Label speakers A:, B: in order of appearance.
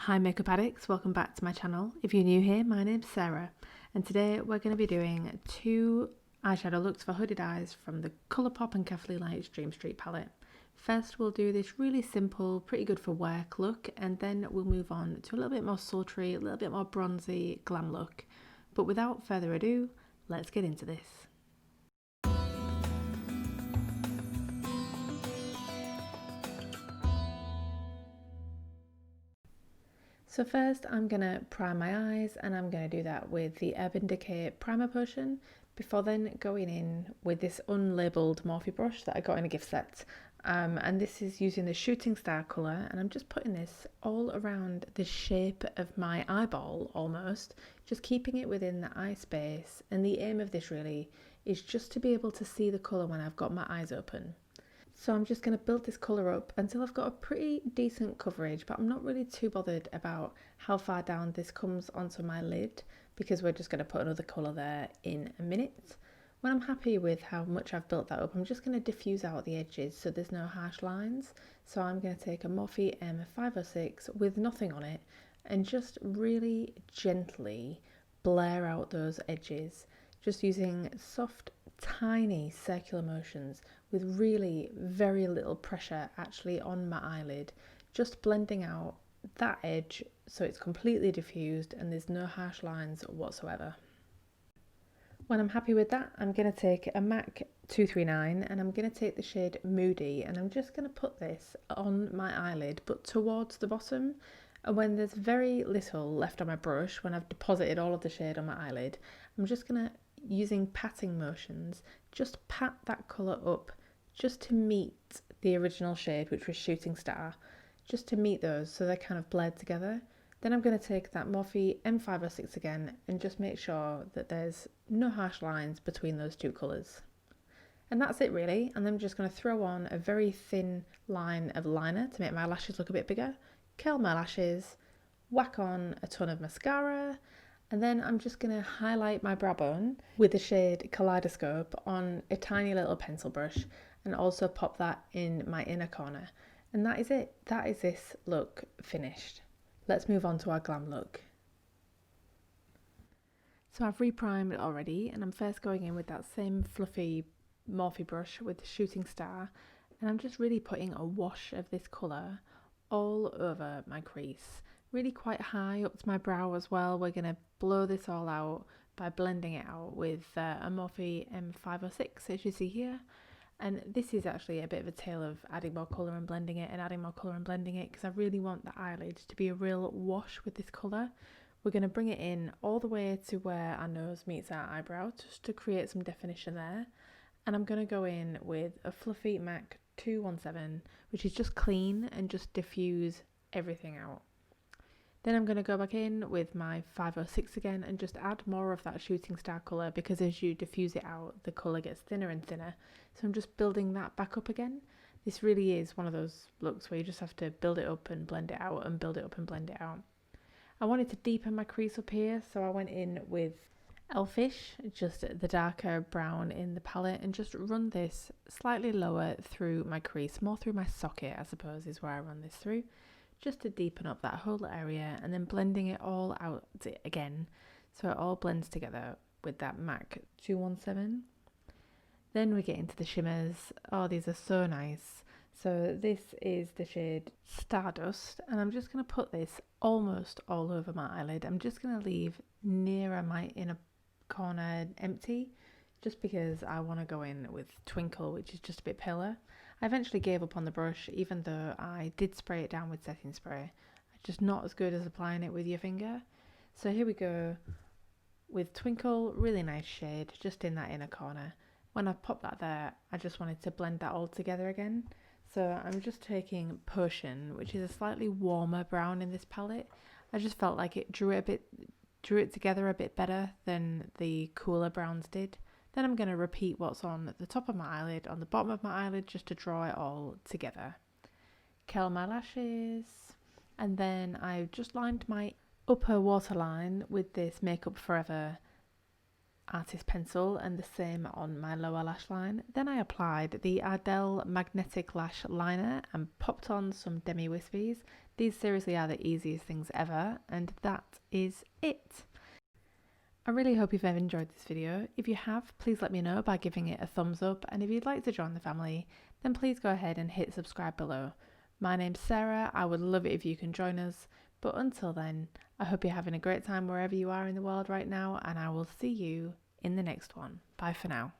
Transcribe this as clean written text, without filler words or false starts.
A: Hi makeup addicts, welcome back to my channel. If you're new here, my name's Sarah and today we're going to be doing two eyeshadow looks for hooded eyes from the ColourPop and Kathleen Dream Street palette. First we'll do this really simple, pretty good for work look, and then we'll move on to a little bit more sultry, a little bit more bronzy glam look. But without further ado, let's get into this. So first I'm going to prime my eyes, and I'm going to do that with the Urban Decay primer potion before then going in with this unlabelled Morphe brush that I got in a gift set. And this is using the Shooting Star colour, and I'm just putting this all around the shape of my eyeball almost, just keeping it within the eye space. And the aim of this really is just to be able to see the colour when I've got my eyes open. So I'm just going to build this colour up until I've got a pretty decent coverage, but I'm not really too bothered about how far down this comes onto my lid because we're just going to put another colour there in a minute. When I'm happy with how much I've built that up, I'm just going to diffuse out the edges so there's no harsh lines. So I'm going to take a Morphe M506 with nothing on it and just really gently blur out those edges, just using soft, tiny circular motions with really very little pressure actually on my eyelid, just blending out that edge so it's completely diffused and there's no harsh lines whatsoever. When I'm happy with that, I'm going to take a MAC 239 and I'm going to take the shade Moody, and I'm just going to put this on my eyelid but towards the bottom. And when there's very little left on my brush, when I've deposited all of the shade on my eyelid, I'm just going to, using patting motions, just pat that colour up just to meet the original shade, which was Shooting Star, just to meet those so they're kind of blurred together. Then I'm going to take that Morphe M506 again and just make sure that there's no harsh lines between those two colours. And that's it really, and I'm just going to throw on a very thin line of liner to make my lashes look a bit bigger, curl my lashes, whack on a ton of mascara, and then I'm just going to highlight my brow bone with the shade Kaleidoscope on a tiny little pencil brush, and also pop that in my inner corner. And that is it. That is this look finished. Let's move on to our glam look. So I've reprimed already, and I'm first going in with that same fluffy Morphe brush with the Shooting Star, and I'm just really putting a wash of this colour all over my crease, really quite high up to my brow as well. We're going to blow this all out by blending it out with a Morphe M506, as you see here. And this is actually a bit of a tale of adding more colour and blending it, and adding more colour and blending it, because I really want the eyelid to be a real wash with this colour. We're going to bring it in all the way to where our nose meets our eyebrow, just to create some definition there. And I'm going to go in with a fluffy MAC 217, which is just clean and just diffuse everything out. Then I'm going to go back in with my 506 again and just add more of that Shooting Star colour, because as you diffuse it out, the colour gets thinner and thinner. So I'm just building that back up again. This really is one of those looks where you just have to build it up and blend it out and build it up and blend it out. I wanted to deepen my crease up here, so I went in with Elfish, just the darker brown in the palette, and just run this slightly lower through my crease, more through my socket I suppose is where I run this through, just to deepen up that whole area, and then blending it all out again so it all blends together with that MAC 217. Then we get into the shimmers. Oh, these are so nice. So this is the shade Stardust, and I'm just going to put this almost all over my eyelid. I'm just going to leave nearer my inner corner empty, just because I want to go in with Twinkle, which is just a bit paler. I eventually gave up on the brush, even though I did spray it down with setting spray. Just not as good as applying it with your finger. So here we go with Twinkle, really nice shade, just in that inner corner. When I popped that there, I just wanted to blend that all together again. So I'm just taking Potion, which is a slightly warmer brown in this palette. I just felt like it drew it together a bit better than the cooler browns did. Then I'm going to repeat what's on the top of my eyelid, on the bottom of my eyelid, just to draw it all together. Curl my lashes, and then I've just lined my upper waterline with this Makeup Forever artist pencil and the same on my lower lash line. Then I applied the Ardell magnetic lash liner and popped on some demi wispies. These seriously are the easiest things ever, and that is it. I really hope you've enjoyed this video. If you have, please let me know by giving it a thumbs up, and if you'd like to join the family, then please go ahead and hit subscribe below. My name's Sarah. I would love it if you can join us, but until then, I hope you're having a great time wherever you are in the world right now, and I will see you in the next one. Bye for now.